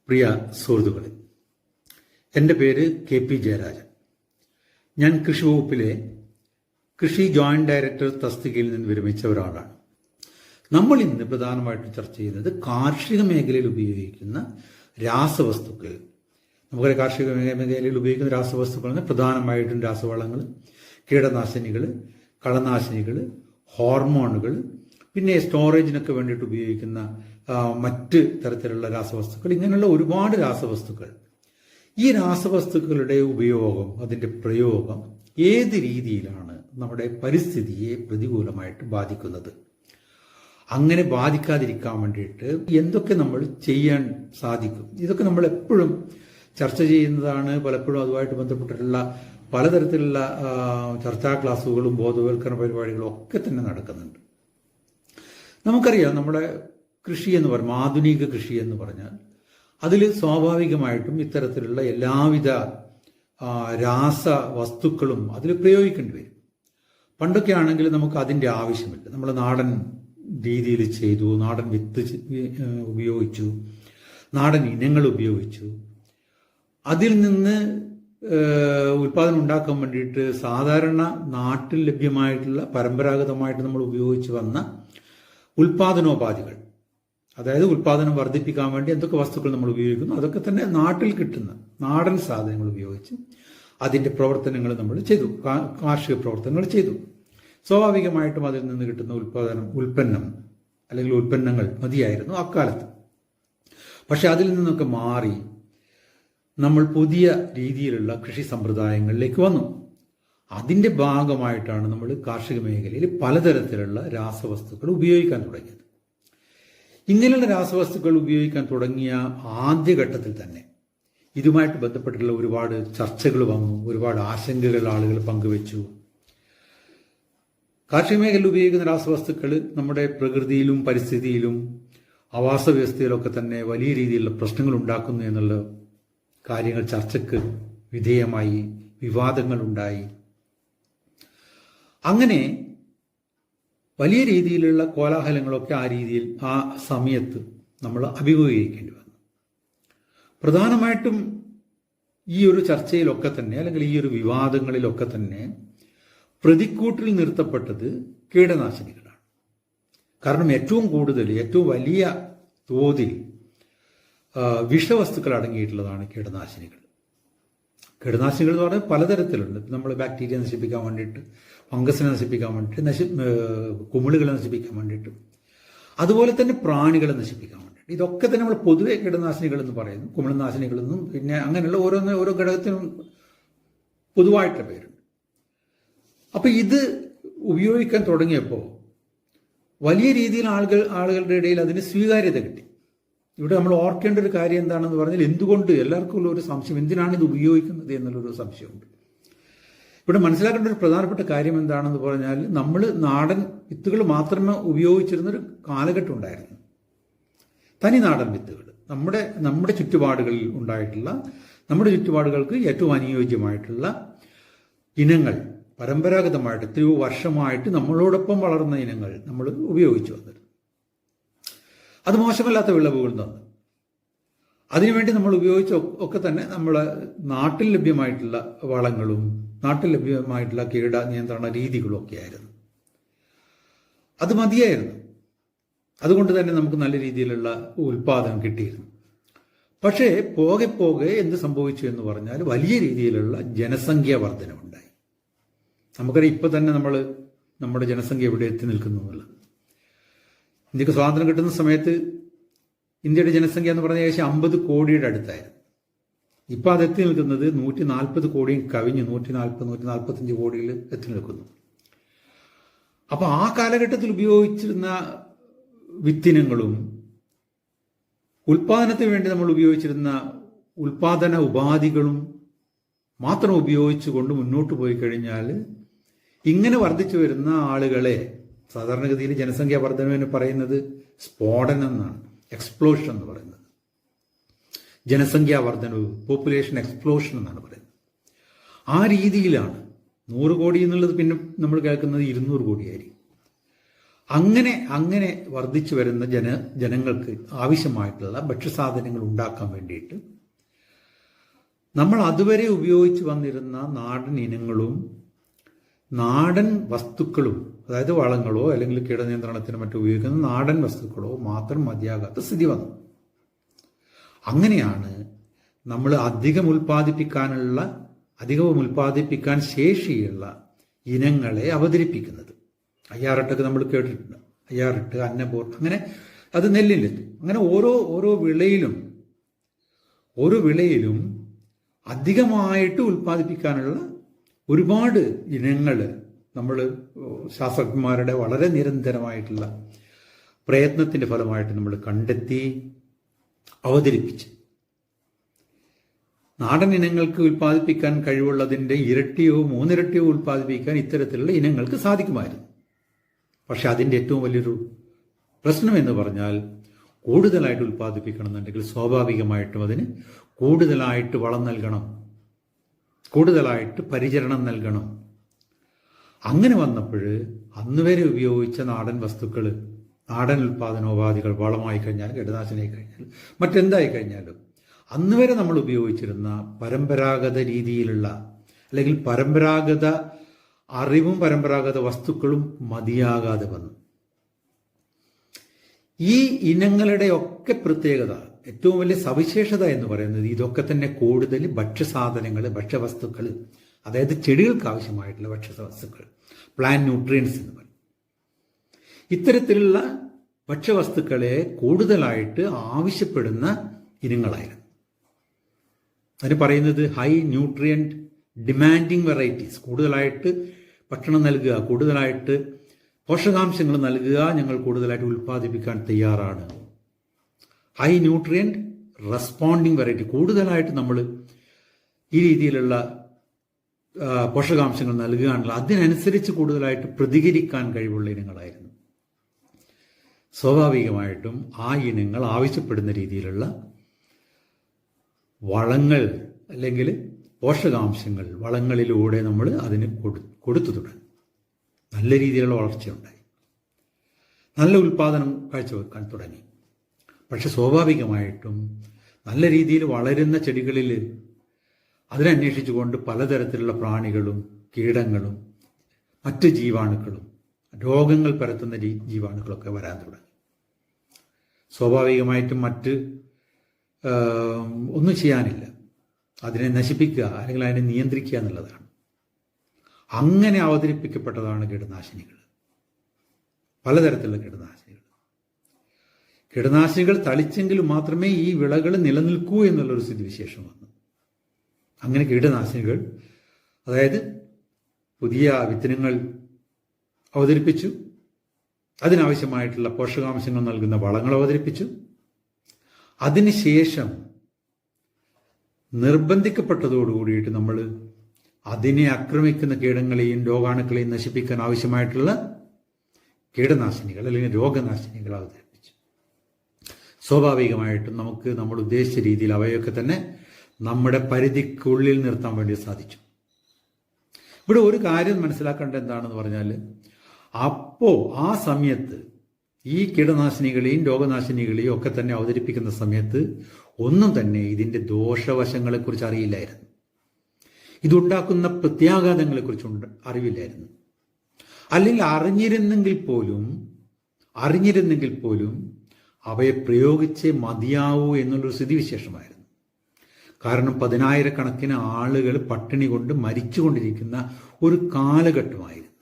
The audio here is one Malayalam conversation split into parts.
പ്രിയ സുഹൃത്തുക്കളെ, എൻ്റെ പേര് KP ജയരാജൻ. ഞാൻ കൃഷി വകുപ്പിലെ കൃഷി ജോയിന്റ് ഡയറക്ടർ തസ്തികയിൽ നിന്ന് വിരമിച്ച ഒരാളാണ്. നമ്മൾ ഇന്ന് പ്രധാനമായിട്ടും ചർച്ച ചെയ്യുന്നത് കാർഷിക മേഖലയിൽ ഉപയോഗിക്കുന്ന രാസവസ്തുക്കൾ. നമുക്കറിയാം, കാർഷിക മേഖലയിൽ ഉപയോഗിക്കുന്ന രാസവസ്തുക്കൾ പ്രധാനമായിട്ടും രാസവളങ്ങൾ, കീടനാശിനികൾ, കളനാശിനികൾ, ഹോർമോണുകൾ, പിന്നെ സ്റ്റോറേജിനൊക്കെ വേണ്ടിയിട്ട് ഉപയോഗിക്കുന്ന മറ്റ് തരത്തിലുള്ള രാസവസ്തുക്കൾ, ഇങ്ങനെയുള്ള ഒരുപാട് രാസവസ്തുക്കൾ. ഈ രാസവസ്തുക്കളുടെ ഉപയോഗം, അതിൻ്റെ പ്രയോഗം ഏത് രീതിയിലാണ് നമ്മുടെ പരിസ്ഥിതിയെ പ്രതികൂലമായിട്ട് ബാധിക്കുന്നത്? അങ്ങനെ ബാധിക്കാതിരിക്കാൻ വേണ്ടിയിട്ട് എന്തൊക്കെ നമ്മൾ ചെയ്യാൻ സാധിക്കും? ഇതൊക്കെ നമ്മൾ എപ്പോഴും ചർച്ച ചെയ്യുന്നതാണ്. പലപ്പോഴും അതുമായിട്ട് ബന്ധപ്പെട്ടിട്ടുള്ള പലതരത്തിലുള്ള ചർച്ചാ ക്ലാസ്സുകളും ബോധവൽക്കരണ പരിപാടികളും ഒക്കെ തന്നെ നടക്കുന്നുണ്ട്. നമുക്കറിയാം, നമ്മുടെ കൃഷി എന്ന് പറയുമ്പോൾ, ആധുനിക കൃഷി എന്ന് പറഞ്ഞാൽ അതിൽ സ്വാഭാവികമായിട്ടും ഇത്തരത്തിലുള്ള എല്ലാവിധ രാസവസ്തുക്കളും അതിൽ പ്രയോഗിക്കേണ്ടി വരും. പണ്ടൊക്കെ ആണെങ്കിൽ നമുക്ക് അതിൻ്റെ ആവശ്യമില്ല. നമ്മൾ നാടൻ രീതിയിൽ ചെയ്തു, നാടൻ വിത്ത് ഉപയോഗിച്ചു, നാടൻ ഇനങ്ങൾ ഉപയോഗിച്ചു. അതിൽ നിന്ന് ഉൽപ്പാദനം ഉണ്ടാക്കാൻ വേണ്ടിയിട്ട് സാധാരണ നാട്ടിൽ ലഭ്യമായിട്ടുള്ള പരമ്പരാഗതമായിട്ട് നമ്മൾ ഉപയോഗിച്ച് വന്ന ഉൽപാദനോപാധികൾ, അതായത് ഉൽപാദനം വർദ്ധിപ്പിക്കാൻ വേണ്ടി എന്തൊക്കെ വസ്തുക്കൾ നമ്മൾ ഉപയോഗിക്കുന്നു അതൊക്കെ തന്നെ നാട്ടിൽ കിട്ടുന്ന നാടൻ സാധനങ്ങൾ ഉപയോഗിച്ച് അതിൻ്റെ പ്രവർത്തനങ്ങൾ നമ്മൾ ചെയ്തു, കാർഷിക പ്രവർത്തനങ്ങൾ ചെയ്തു. സ്വാഭാവികമായിട്ടും അതിൽ നിന്ന് കിട്ടുന്ന ഉൽപ്പന്നം അല്ലെങ്കിൽ ഉൽപ്പന്നങ്ങൾ മതിയായിരുന്നു അക്കാലത്ത്. പക്ഷെ അതിൽ നിന്നൊക്കെ മാറി നമ്മൾ പുതിയ രീതിയിലുള്ള കൃഷി സമ്പ്രദായങ്ങളിലേക്ക് വന്നു. അതിൻ്റെ ഭാഗമായിട്ടാണ് നമ്മൾ കാർഷിക മേഖലയിൽ പലതരത്തിലുള്ള രാസവസ്തുക്കൾ ഉപയോഗിക്കാൻ തുടങ്ങിയത്. ഇങ്ങനെയുള്ള രാസവസ്തുക്കൾ ഉപയോഗിക്കാൻ തുടങ്ങിയ ആദ്യഘട്ടത്തിൽ തന്നെ ഇതുമായിട്ട് ബന്ധപ്പെട്ടുള്ള ഒരുപാട് ചർച്ചകൾ വന്നു, ഒരുപാട് ആശങ്കകൾ ആളുകൾ പങ്കുവച്ചു. കാർഷിക മേഖലയിൽ ഉപയോഗിക്കുന്ന രാസവസ്തുക്കൾ നമ്മുടെ പ്രകൃതിയിലും പരിസ്ഥിതിയിലും ആവാസ വ്യവസ്ഥയിലൊക്കെ തന്നെ വലിയ രീതിയിലുള്ള പ്രശ്നങ്ങൾ ഉണ്ടാക്കുന്നു എന്നുള്ള കാര്യങ്ങൾ ചർച്ചയ്ക്ക് വിധേയമായി, വിവാദങ്ങളുണ്ടായി. അങ്ങനെ വലിയ രീതിയിലുള്ള കോലാഹലങ്ങളൊക്കെ ആ സമയത്ത് നമ്മൾ അഭിമുഖീകരിക്കേണ്ടി വന്നു. പ്രധാനമായിട്ടും ഈ ഒരു ചർച്ചയിലൊക്കെ തന്നെ, അല്ലെങ്കിൽ ഈ ഒരു വിവാദങ്ങളിലൊക്കെ തന്നെ പ്രതിക്കൂട്ടിൽ നിർത്തപ്പെട്ടത് കീടനാശിനികളാണ്. കാരണം ഏറ്റവും വലിയ തോതിൽ വിഷവസ്തുക്കൾ അടങ്ങിയിട്ടുള്ളതാണ് കീടനാശിനികൾ. കീടനാശിനികൾ എന്ന് പറഞ്ഞാൽ പലതരത്തിലുണ്ട്. നമ്മൾ ബാക്ടീരിയ നശിപ്പിക്കാൻ വേണ്ടിയിട്ട്, ഫംഗസിനെ നശിപ്പിക്കാൻ വേണ്ടിയിട്ട്, കുമിളുകളെ നശിപ്പിക്കാൻ വേണ്ടിയിട്ട്, അതുപോലെ തന്നെ പ്രാണികളെ നശിപ്പിക്കാൻ വേണ്ടിയിട്ട്. ഇതൊക്കെ തന്നെ നമ്മൾ പൊതുവെ കീടനാശിനികൾ എന്ന് പറയുന്നു. കുമിളനാശിനികളെന്നും പിന്നെ അങ്ങനെയുള്ള ഓരോ ഘടകത്തിനും പൊതുവായിട്ടുള്ള പേരുണ്ട്. അപ്പൊ ഇത് ഉപയോഗിക്കാൻ തുടങ്ങിയപ്പോൾ വലിയ രീതിയിൽ ആളുകളുടെ ഇടയിൽ അതിന് സ്വീകാര്യത കിട്ടി. ഇവിടെ നമ്മൾ ഓർക്കേണ്ട ഒരു കാര്യം എന്താണെന്ന് പറഞ്ഞാൽ, എന്തുകൊണ്ട് എല്ലാവർക്കും ഉള്ള ഒരു സംശയം, എന്തിനാണ് ഇത് ഉപയോഗിക്കുന്നത് എന്നുള്ളൊരു സംശയമുണ്ട്. ഇവിടെ മനസ്സിലാക്കേണ്ട ഒരു പ്രധാനപ്പെട്ട കാര്യം എന്താണെന്ന് പറഞ്ഞാൽ, നമ്മൾ നാടൻ വിത്തുകൾ മാത്രമേ ഉപയോഗിച്ചിരുന്നൊരു കാലഘട്ടം ഉണ്ടായിരുന്നു. തനി നാടൻ വിത്തുകൾ നമ്മുടെ ചുറ്റുപാടുകളിൽ ഉണ്ടായിട്ടുള്ള, നമ്മുടെ ചുറ്റുപാടുകൾക്ക് ഏറ്റവും അനുയോജ്യമായിട്ടുള്ള ഇനങ്ങൾ, പരമ്പരാഗതമായിട്ട് എത്രയോ വർഷമായിട്ട് നമ്മളോടൊപ്പം വളർന്ന ഇനങ്ങൾ നമ്മൾ ഉപയോഗിച്ചു വന്നിരുന്നു. അത് മോശമല്ലാത്ത വിളവുകൾ തന്നു. അതിനുവേണ്ടി നമ്മൾ ഉപയോഗിച്ച ഒക്കെ തന്നെ നമ്മളെ നാട്ടിൽ ലഭ്യമായിട്ടുള്ള വളങ്ങളും നാട്ടിൽ ലഭ്യമായിട്ടുള്ള കീട നിയന്ത്രണ രീതികളും ഒക്കെ ആയിരുന്നു. അത് മതിയായിരുന്നു. അതുകൊണ്ട് തന്നെ നമുക്ക് നല്ല രീതിയിലുള്ള ഉൽപാദനം കിട്ടിയിരുന്നു. പക്ഷേ പോകെ എന്ത് സംഭവിച്ചു എന്ന് പറഞ്ഞാൽ, വലിയ രീതിയിലുള്ള ജനസംഖ്യാ വർധനവുണ്ടായി. നമുക്കറിയാം, ഇപ്പൊ തന്നെ നമ്മുടെ ജനസംഖ്യ എവിടെ എത്തി നിൽക്കുന്നു എന്നുള്ളത്. ഇന്ത്യക്ക് സ്വാതന്ത്ര്യം കിട്ടുന്ന സമയത്ത് ഇന്ത്യയുടെ ജനസംഖ്യ എന്ന് പറഞ്ഞാൽ ഏകദേശം 50 കോടിയുടെ അടുത്തായിരുന്നു. ഇപ്പൊ അത് എത്തി നിൽക്കുന്നത് 140 കോടിയും കവിഞ്ഞ് 145 കോടിയിൽ എത്തി നിൽക്കുന്നു. അപ്പൊ ആ കാലഘട്ടത്തിൽ ഉപയോഗിച്ചിരുന്ന വിത്തിനങ്ങളും ഉൽപാദനത്തിന് വേണ്ടി നമ്മൾ ഉപയോഗിച്ചിരുന്ന ഉൽപാദന ഉപാധികളും മാത്രം ഉപയോഗിച്ചുകൊണ്ട് മുന്നോട്ട് പോയി കഴിഞ്ഞാൽ, ഇങ്ങനെ വർദ്ധിച്ചു വരുന്ന ആളുകളെ സാധാരണഗതിയിൽ ജനസംഖ്യാ വർധനവിന് പറയുന്നത് സ്ഫോടനം എന്നാണ്, എക്സ്പ്ലോഷൻ എന്ന് പറയുന്നത്. ജനസംഖ്യാ വർധനവ്, പോപ്പുലേഷൻ എക്സ്പ്ലോഷൻ എന്നാണ് പറയുന്നത്. ആ രീതിയിലാണ് 100 കോടി എന്നുള്ളത് പിന്നെ നമ്മൾ കേൾക്കുന്നത് 200 കോടിയായിരിക്കും. അങ്ങനെ അങ്ങനെ വർദ്ധിച്ചു വരുന്ന ജനങ്ങൾക്ക് ആവശ്യമായിട്ടുള്ള ഭക്ഷ്യസാധനങ്ങൾ ഉണ്ടാക്കാൻ വേണ്ടിയിട്ട് നമ്മൾ അതുവരെ ഉപയോഗിച്ച് വന്നിരുന്ന നാടൻ ഇനങ്ങളും നാടൻ വസ്തുക്കളും, അതായത് വളങ്ങളോ അല്ലെങ്കിൽ കീടനിയന്ത്രണത്തിന് മറ്റോ ഉപയോഗിക്കുന്ന നാടൻ വസ്തുക്കളോ മാത്രം മതിയാകാത്ത സ്ഥിതി വന്നു. അങ്ങനെയാണ് നമ്മൾ അധികം ഉൽപ്പാദിപ്പിക്കാൻ ശേഷിയുള്ള ഇനങ്ങളെ അവതരിപ്പിക്കുന്നത്. അയ്യാറട്ടൊക്കെ നമ്മൾ കേട്ടിട്ടുണ്ട്. അയ്യാറട്ട്, അന്നപൂർ, അങ്ങനെ അത് നെല്ലിലെത്തും. അങ്ങനെ ഓരോ വിളയിലും അധികമായിട്ട് ഉൽപ്പാദിപ്പിക്കാനുള്ള ഒരുപാട് ഇനങ്ങൾ നമ്മൾ ശാസ്ത്രജ്ഞന്മാരുടെ വളരെ നിരന്തരമായിട്ടുള്ള പ്രയത്നത്തിന്റെ ഫലമായിട്ട് നമ്മൾ കണ്ടെത്തി അവതരിപ്പിച്ച് നാടൻ ഇനങ്ങൾക്ക് ഉൽപ്പാദിപ്പിക്കാൻ കഴിവുള്ളതിൻ്റെ ഇരട്ടിയോ മൂന്നിരട്ടിയോ ഉൽപ്പാദിപ്പിക്കാൻ ഇത്തരത്തിലുള്ള ഇനങ്ങൾക്ക് സാധിക്കുമായിരുന്നു. പക്ഷെ അതിൻ്റെ ഏറ്റവും വലിയൊരു പ്രശ്നം എന്ന് പറഞ്ഞാൽ കൂടുതലായിട്ട് ഉൽപ്പാദിപ്പിക്കണമെന്നുണ്ടെങ്കിൽ സ്വാഭാവികമായിട്ടും അതിന് കൂടുതലായിട്ട് വളം നൽകണം, കൂടുതലായിട്ട് പരിചരണം നൽകണം. അങ്ങനെ വന്നപ്പോൾ അന്നുവരെ ഉപയോഗിച്ച നാടൻ വസ്തുക്കൾ, നാടൻ ഉൽപ്പാദനോപാധികൾ, വളമായി കഴിഞ്ഞാൽ, കീടനാശിനിയായി കഴിഞ്ഞാൽ, മറ്റെന്തായി കഴിഞ്ഞാലും അന്നുവരെ നമ്മൾ ഉപയോഗിച്ചിരുന്ന പരമ്പരാഗത രീതിയിലുള്ള അല്ലെങ്കിൽ പരമ്പരാഗത അറിവും പരമ്പരാഗത വസ്തുക്കളും മതിയാകാതെ വന്നു. ഈ ഇനങ്ങളുടെയൊക്കെ പ്രത്യേകത, ഏറ്റവും വലിയ സവിശേഷത എന്ന് പറയുന്നത് ഇതൊക്കെ തന്നെ കൂടുതൽ ഭക്ഷ്യസാധനങ്ങൾ, ഭക്ഷ്യവസ്തുക്കൾ, അതായത് ചെടികൾക്ക് ആവശ്യമായിട്ടുള്ള ഭക്ഷ്യവസ്തുക്കൾ, പ്ലാന്റ് ന്യൂട്രിയൻസ് എന്ന് പറയും. ഇത്തരത്തിലുള്ള ഭക്ഷ്യവസ്തുക്കളെ കൂടുതലായിട്ട് ആവശ്യപ്പെടുന്ന ഇനങ്ങളായിരുന്നു. അതിന് പറയുന്നത് ഹൈ ന്യൂട്രിയൻറ്റ് ഡിമാൻഡിങ് വെറൈറ്റീസ്. കൂടുതലായിട്ട് ഭക്ഷണം നൽകുക, കൂടുതലായിട്ട് പോഷകാംശങ്ങൾ നൽകുക, ഞങ്ങൾ കൂടുതലായിട്ട് ഉൽപ്പാദിപ്പിക്കാൻ തയ്യാറാണ്. ഹൈ ന്യൂട്രിയൻറ്റ് റെസ്പോണ്ടിങ് വെറൈറ്റി, കൂടുതലായിട്ട് നമ്മൾ ഈ രീതിയിലുള്ള പോഷകാംശങ്ങൾ നൽകുകയാണല്ലോ, അതിനനുസരിച്ച് കൂടുതലായിട്ട് പ്രതികരിക്കാൻ കഴിവുള്ള ഇനങ്ങളായിരുന്നു. സ്വാഭാവികമായിട്ടും ആ ഇനങ്ങൾ ആവശ്യപ്പെടുന്ന രീതിയിലുള്ള വളങ്ങൾ അല്ലെങ്കിൽ പോഷകാംശങ്ങൾ വളങ്ങളിലൂടെ നമ്മൾ അതിന് കൊടുത്തു തുടങ്ങി. നല്ല രീതിയിലുള്ള വളർച്ചയുണ്ടായി, നല്ല ഉൽപ്പാദനം കാഴ്ചവെക്കാൻ തുടങ്ങി. പക്ഷെ സ്വാഭാവികമായിട്ടും നല്ല രീതിയിൽ വളരുന്ന ചെടികളിൽ അതിനന്വേഷിച്ചുകൊണ്ട് പലതരത്തിലുള്ള പ്രാണികളും കീടങ്ങളും മറ്റ് ജീവാണുക്കളും രോഗങ്ങൾ പരത്തുന്ന ജീവാണുക്കളൊക്കെ വരാൻ തുടങ്ങി. സ്വാഭാവികമായിട്ടും മറ്റ് ഒന്നും ചെയ്യാനില്ല, അതിനെ നശിപ്പിക്കുക അല്ലെങ്കിൽ അതിനെ നിയന്ത്രിക്കുക എന്നുള്ളതാണ്. അങ്ങനെ അവതരിപ്പിക്കപ്പെട്ടതാണ് കീടനാശിനികൾ, പലതരത്തിലുള്ള കീടനാശിനികൾ. കീടനാശിനികൾ തളിച്ചെങ്കിൽ മാത്രമേ ഈ വിളകൾ നിലനിൽക്കൂ എന്നുള്ളൊരു സ്ഥിതിവിശേഷം വന്നു. അങ്ങനെ കീടനാശിനികൾ, അതായത് പുതിയ വിത്തിനങ്ങൾ അവതരിപ്പിച്ചു, അതിനാവശ്യമായിട്ടുള്ള പോഷകാംശങ്ങൾ നൽകുന്ന വളങ്ങൾ അവതരിപ്പിച്ചു. അതിനുശേഷം നിർബന്ധിക്കപ്പെട്ടതോടുകൂടിയിട്ട് നമ്മൾ അതിനെ ആക്രമിക്കുന്ന കീടങ്ങളെയും രോഗാണുക്കളെയും നശിപ്പിക്കാൻ ആവശ്യമായിട്ടുള്ള കീടനാശിനികൾ അല്ലെങ്കിൽ രോഗനാശിനികൾ അവതരിപ്പിച്ചു. സ്വാഭാവികമായിട്ടും നമുക്ക് നമ്മൾ ഉദ്ദേശിച്ച രീതിയിൽ അവയൊക്കെ തന്നെ നമ്മുടെ പരിധിക്കുള്ളിൽ നിർത്താൻ വേണ്ടി സാധിച്ചു. ഇവിടെ ഒരു കാര്യം മനസ്സിലാക്കേണ്ടത് എന്താണെന്ന് പറഞ്ഞാൽ, ആ സമയത്ത് ഈ കീടനാശിനികളെയും രോഗനാശിനികളെയും ഒക്കെ തന്നെ അവതരിപ്പിക്കുന്ന സമയത്ത് ഒന്നും തന്നെ ഇതിൻ്റെ ദോഷവശങ്ങളെക്കുറിച്ച് അറിയില്ലായിരുന്നു, ഇതുണ്ടാക്കുന്ന പ്രത്യാഘാതങ്ങളെക്കുറിച്ച് അറിവില്ലായിരുന്നു. അല്ലെങ്കിൽ അറിഞ്ഞിരുന്നെങ്കിൽ പോലും അവയെ പ്രയോഗിച്ചേ മതിയാവൂ എന്നുള്ളൊരു സ്ഥിതിവിശേഷമായിരുന്നു. കാരണം 10,000-കണക്കിന് ആളുകൾ പട്ടിണി കൊണ്ട് മരിച്ചുകൊണ്ടിരിക്കുന്ന ഒരു കാലഘട്ടമായിരുന്നു.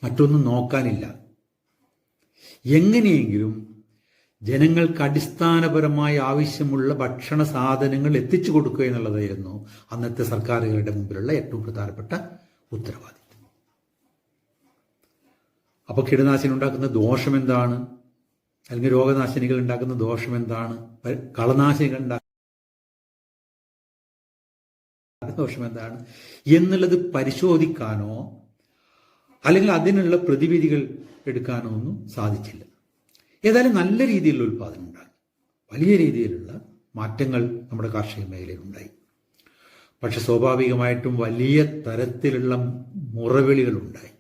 മറ്റൊന്നും നോക്കാനില്ല. എങ്ങനെയെങ്കിലും ജനങ്ങൾക്ക് അടിസ്ഥാനപരമായി ആവശ്യമുള്ള ഭക്ഷണ സാധനങ്ങൾ എത്തിച്ചു കൊടുക്കുക എന്നുള്ളതായിരുന്നു അന്നത്തെ സർക്കാരുകളുടെ മുമ്പിലുള്ള ഏറ്റവും പ്രധാനപ്പെട്ട ഉത്തരവാദിത്വം. അപ്പോൾ കീടനാശിനി ഉണ്ടാക്കുന്ന ദോഷം എന്താണ്, അല്ലെങ്കിൽ രോഗനാശിനികൾ ഉണ്ടാക്കുന്ന ദോഷം എന്താണ്, കളനാശിനികൾ ഉണ്ടാക്കുന്ന ദോഷം എന്താണ് എന്നുള്ളത് പരിശോധിക്കാനോ അല്ലെങ്കിൽ അതിനുള്ള പ്രതിവിധികൾ എടുക്കാനോ ഒന്നും സാധിച്ചില്ല. ഏതായാലും നല്ല രീതിയിലുള്ള ഉൽപ്പാദനം ഉണ്ടായി, വലിയ രീതിയിലുള്ള മാറ്റങ്ങൾ നമ്മുടെ കാർഷിക മേഖലയിൽ ഉണ്ടായി. പക്ഷെ സ്വാഭാവികമായിട്ടും വലിയ തരത്തിലുള്ള മുറവിളികളുണ്ടായി.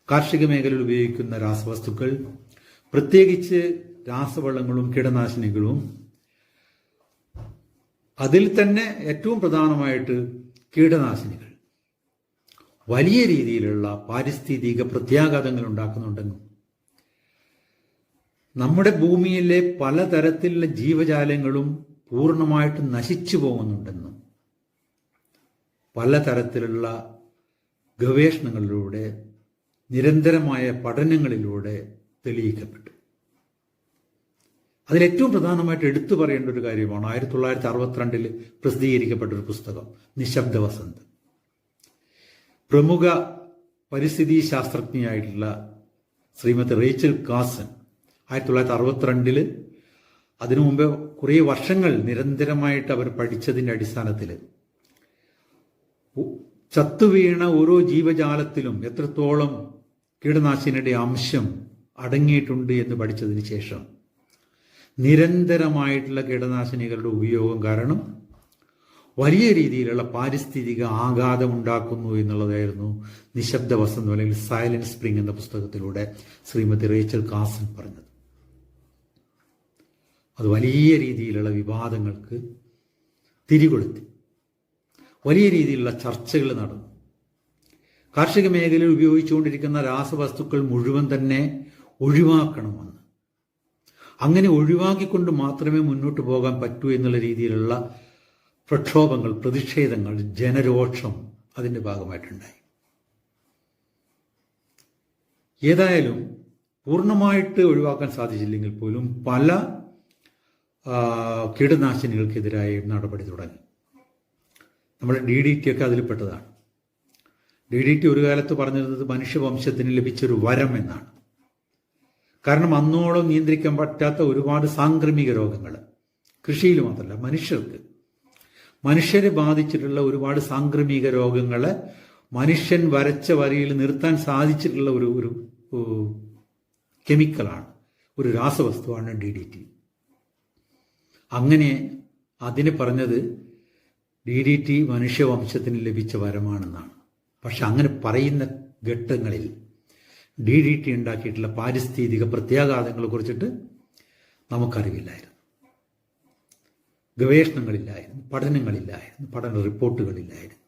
കാർഷിക മേഖലയിൽ ഉപയോഗിക്കുന്ന രാസവസ്തുക്കൾ, പ്രത്യേകിച്ച് രാസവളങ്ങളും കീടനാശിനികളും, അതിൽ തന്നെ ഏറ്റവും പ്രധാനമായിട്ട് കീടനാശിനികൾ വലിയ രീതിയിലുള്ള പാരിസ്ഥിതിക പ്രത്യാഘാതങ്ങൾ ഉണ്ടാക്കുന്നുണ്ടെന്നും നമ്മുടെ ഭൂമിയിലെ പലതരത്തിലുള്ള ജീവജാലങ്ങളും പൂർണ്ണമായിട്ട് നശിച്ചു പോകുന്നുണ്ടെന്നും പലതരത്തിലുള്ള ഗവേഷണങ്ങളിലൂടെ, നിരന്തരമായ പഠനങ്ങളിലൂടെ തെളിയിക്കപ്പെട്ടു. അതിലേറ്റവും പ്രധാനമായിട്ട് എടുത്തു പറയേണ്ട ഒരു കാര്യമാണ് 1962 പ്രസിദ്ധീകരിക്കപ്പെട്ട ഒരു പുസ്തകം നിശബ്ദ വസന്ത്. പ്രമുഖ പരിസ്ഥിതി ശാസ്ത്രജ്ഞയായിട്ടുള്ള ശ്രീമതി റേച്ചൽ കാസൻ 1962 അതിനു മുമ്പ് കുറേ വർഷങ്ങൾ നിരന്തരമായിട്ട് അവർ പഠിച്ചതിൻ്റെ അടിസ്ഥാനത്തിൽ ചത്തുവീണ ഓരോ ജീവജാലത്തിലും എത്രത്തോളം കീടനാശിനിയുടെ അംശം അടങ്ങിയിട്ടുണ്ട് എന്ന് പഠിച്ചതിന് ശേഷം നിരന്തരമായിട്ടുള്ള കീടനാശിനികളുടെ ഉപയോഗം കാരണം വലിയ രീതിയിലുള്ള പാരിസ്ഥിതിക ആഘാതം ഉണ്ടാക്കുന്നു എന്നുള്ളതായിരുന്നു നിശബ്ദ വസന്ത് അല്ലെങ്കിൽ സൈലന്റ് സ്പ്രിംഗ് എന്ന പുസ്തകത്തിലൂടെ ശ്രീമതി റേച്ചൽ കാസൻ പറഞ്ഞത്. അത് വലിയ രീതിയിലുള്ള വിവാദങ്ങൾക്ക് തിരികൊളുത്തി, വലിയ രീതിയിലുള്ള ചർച്ചകൾ നടന്നു. കാർഷിക മേഖലയിൽ ഉപയോഗിച്ചുകൊണ്ടിരിക്കുന്ന രാസവസ്തുക്കൾ മുഴുവൻ തന്നെ ഒഴിവാക്കണമെന്ന്, അങ്ങനെ ഒഴിവാക്കിക്കൊണ്ട് മാത്രമേ മുന്നോട്ട് പോകാൻ പറ്റൂ എന്നുള്ള രീതിയിലുള്ള പ്രക്ഷോഭങ്ങൾ, പ്രതിഷേധങ്ങൾ, ജനരോഷം അതിൻ്റെ ഭാഗമായിട്ടുണ്ടായി. ഏതായാലും പൂർണ്ണമായിട്ട് ഒഴിവാക്കാൻ സാധിച്ചില്ലെങ്കിൽ പോലും പല കീടനാശിനികൾക്കെതിരായി നടപടി തുടങ്ങി. നമ്മുടെ DDT ഒക്കെ അതിൽപ്പെട്ടതാണ്. DDT ഒരു കാലത്ത് പറഞ്ഞിരുന്നത് മനുഷ്യവംശത്തിന് ലഭിച്ചൊരു വരം എന്നാണ്. കാരണം അന്നോളം നിയന്ത്രിക്കാൻ പറ്റാത്ത ഒരുപാട് സാംക്രമിക രോഗങ്ങൾ, കൃഷിയിൽ മാത്രമല്ല മനുഷ്യരെ ബാധിച്ചിട്ടുള്ള ഒരുപാട് സാംക്രമിക രോഗങ്ങളെ മനുഷ്യൻ വരച്ച വരിയിൽ നിർത്താൻ സാധിച്ചിട്ടുള്ള ഒരു കെമിക്കലാണ്, ഒരു രാസവസ്തുവാണ് DDT. അങ്ങനെ അതിന് പറഞ്ഞത് DDT മനുഷ്യവംശത്തിന് ലഭിച്ച വരമാണെന്നാണ്. പക്ഷെ അങ്ങനെ പറയുന്ന ഘട്ടങ്ങളിൽ DDT ഉണ്ടാക്കിയിട്ടുള്ള പാരിസ്ഥിതിക പ്രത്യാഘാതങ്ങളെ കുറിച്ചിട്ട് നമുക്കറിവില്ലായിരുന്നു, ഗവേഷണങ്ങളില്ലായിരുന്നു, പഠനങ്ങളില്ലായിരുന്നു, പഠന റിപ്പോർട്ടുകളില്ലായിരുന്നു,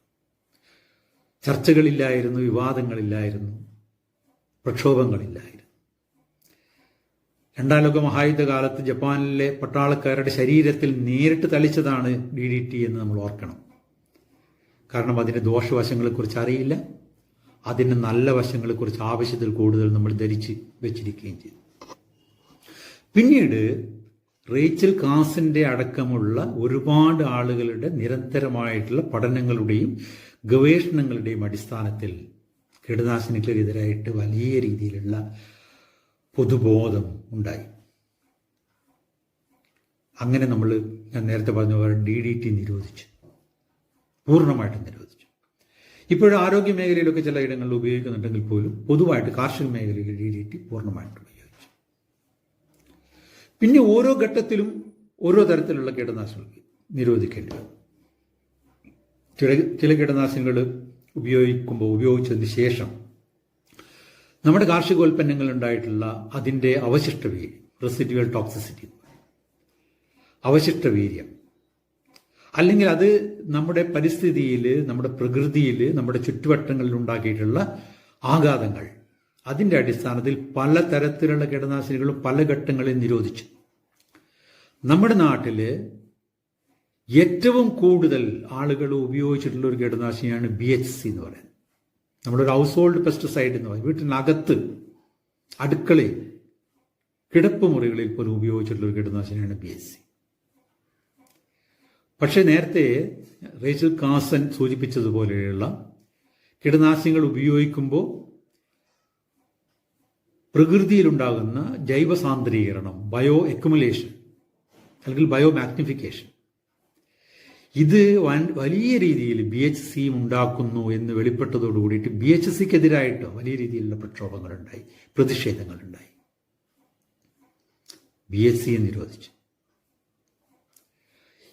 ചർച്ചകളില്ലായിരുന്നു, വിവാദങ്ങളില്ലായിരുന്നു, പ്രക്ഷോഭങ്ങളില്ലായിരുന്നു. രണ്ടാം ലോക മഹായുദ്ധകാലത്ത് ജപ്പാനിലെ പട്ടാളക്കാരുടെ ശരീരത്തിൽ നേരിട്ട് തളിച്ചതാണ് DDT എന്ന് നമ്മൾ ഓർക്കണം. കാരണം അതിൻ്റെ ദോഷവശങ്ങളെക്കുറിച്ച് അറിയില്ല, അതിൻ്റെ നല്ല വശങ്ങളെക്കുറിച്ച് ആവശ്യത്തിൽ കൂടുതൽ നമ്മൾ ധരിച്ച് വെച്ചിരിക്കുകയും ചെയ്തു. പിന്നീട് റേച്ചൽ കാസിൻ്റെ അടക്കമുള്ള ഒരുപാട് ആളുകളുടെ നിരന്തരമായിട്ടുള്ള പഠനങ്ങളുടെയും ഗവേഷണങ്ങളുടെയും അടിസ്ഥാനത്തിൽ കീടനാശിനികൾക്കെതിരായിട്ട് വലിയ രീതിയിലുള്ള പൊതുബോധം ഉണ്ടായി. അങ്ങനെ ഞാൻ നേരത്തെ പറഞ്ഞ പോലെ DDT നിരോധിച്ചു, പൂർണ്ണമായിട്ടും നിരോധിച്ചു. ഇപ്പോഴും ആരോഗ്യ മേഖലയിലൊക്കെ ചില ഇടങ്ങളിൽ ഉപയോഗിക്കുന്നുണ്ടെങ്കിൽ പോലും പൊതുവായിട്ട് കാർഷിക മേഖലയിൽ DDT പൂർണ്ണമായിട്ട് ഉപയോഗിച്ചു. പിന്നെ ഓരോ ഘട്ടത്തിലും ഓരോ തരത്തിലുള്ള കീടനാശിനികൾ നിരോധിക്കേണ്ടി വന്നു. ചില കീടനാശിനികൾ ഉപയോഗിച്ചതിന് ശേഷം നമ്മുടെ കാർഷികോൽപ്പന്നങ്ങൾ ഉണ്ടായിട്ടുള്ള അതിൻ്റെ അവശിഷ്ട വീര്യം, റെസിഡ്യുവൽ ടോക്സിസിറ്റി, അവശിഷ്ട വീര്യം, അല്ലെങ്കിൽ അത് നമ്മുടെ പരിസ്ഥിതിയിൽ, നമ്മുടെ പ്രകൃതിയിൽ, നമ്മുടെ ചുറ്റുവട്ടങ്ങളിൽ ഉണ്ടാക്കിയിട്ടുള്ള ആഘാതങ്ങൾ, അതിൻ്റെ അടിസ്ഥാനത്തിൽ പലതരത്തിലുള്ള കീടനാശിനികളും പല ഘട്ടങ്ങളിൽ നിരോധിച്ചു. നമ്മുടെ നാട്ടിൽ ഏറ്റവും കൂടുതൽ ആളുകൾ ഉപയോഗിച്ചിട്ടുള്ള ഒരു കീടനാശിനിയാണ് BHC എന്ന് പറയുന്നത്. നമ്മുടെ ഒരു ഹൗസ് ഹോൾഡ് പെസ്റ്റിസൈഡ് എന്ന് പറയും. വീട്ടിനകത്ത്, അടുക്കളയിൽ, കിടപ്പ് മുറികളിൽ പോലും ഉപയോഗിച്ചിട്ടുള്ള ഒരു കീടനാശിനിയാണ് BHC. പക്ഷേ നേരത്തെ റേച്ചൽ കാസൻ സൂചിപ്പിച്ചതുപോലെയുള്ള കീടനാശിനികൾ ഉപയോഗിക്കുമ്പോൾ പ്രകൃതിയിലുണ്ടാകുന്ന ജൈവസാന്ദ്രീകരണം, ബയോ എക്യുമുലേഷൻ അല്ലെങ്കിൽ ബയോ മാഗ്നിഫിക്കേഷൻ, ഇത് വലിയ രീതിയിൽ BHC ഉണ്ടാക്കുന്നു എന്ന് വെളിപ്പെട്ടതോടു കൂടിയിട്ട് BHCക്കെതിരായിട്ട് വലിയ രീതിയിലുള്ള പ്രക്ഷോഭങ്ങളുണ്ടായി, പ്രതിഷേധങ്ങളുണ്ടായി. BHC നിരോധിച്ചു.